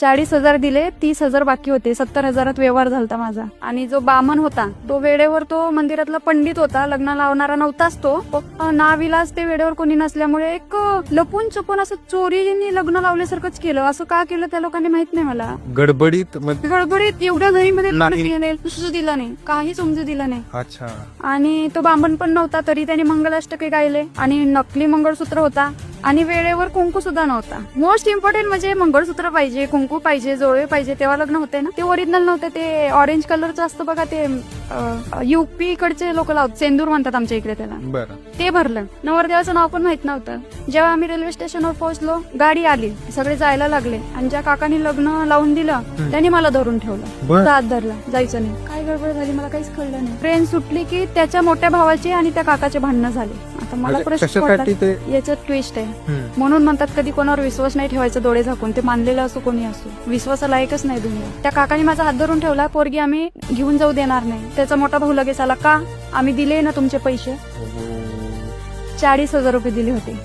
40,000 दिले, 30,000 बाकी होते. 70,000 व्यवहार झालता माझा. आणि जो बामन होता तो वेळेवर, तो मंदिरातला पंडित होता, लग्न लावणारा नव्हताच तो. नाविलाज ते वेळेवर कोणी नसल्यामुळे एक लपून चपून असं चोरीने लग्न लावल्यासारखंच केलं. असं का केलं त्या लोकांनी माहित नाही मला. गडबडीत एवढ्या घरीमध्ये नाही. सुचू दिला नाही, काही समजू दिलं नाही. अच्छा. आणि तो बामण पण नव्हता, तरी त्याने मंगलाष्टके गायले. आणि नकली मंगळसूत्र होता आणि वेळेवर कुंकू सुद्धा नव्हता. मोस्ट इम्पॉर्टंट म्हणजे मंगळसूत्र पाहिजे, कुंकू पाहिजे, जोडवे पाहिजे, तेव्हा लग्न होते ना. ते ओरिजिनल नव्हते, ते ऑरेंज कलरचं असतं बघा, ते युपी कडचे लोक लावतात, सेंदूर म्हणतात आमच्या इकडे त्याला. बरं. ते भरलं. नवरदेवाचं नाव पण माहित नव्हतं. जेव्हा आम्ही रेल्वे स्टेशनवर पोहोचलो, गाडी आली, सगळे जायला लागले. आणि ज्या काकांनी लग्न लावून दिलं त्यांनी मला धरून ठेवलं, हात धरला, जायचं नाही. काय गडबड झाली मला काहीच कळलं नाही. ट्रेन सुटली की त्याच्या मोठ्या भावाचे आणि त्या काकाचे भांडणं झाले. आता मला प्रश्न पडला, याच्यात ट्विस्ट आहे. म्हणून म्हणतात कधी कोणावर विश्वास नाही ठेवायचा डोळे झाकून. ते मानलेलं असो कोणी असो, विश्वासालायकच नाही दुनिया. त्या काकाने माझा हात धरून ठेवला, पोरगी आम्ही घेऊन जाऊ देणार नाही. त्याचा मोठा भाऊ लगेच आला, का आम्ही दिले ना तुमचे पैसे. 40,000 रुपये दिले होते.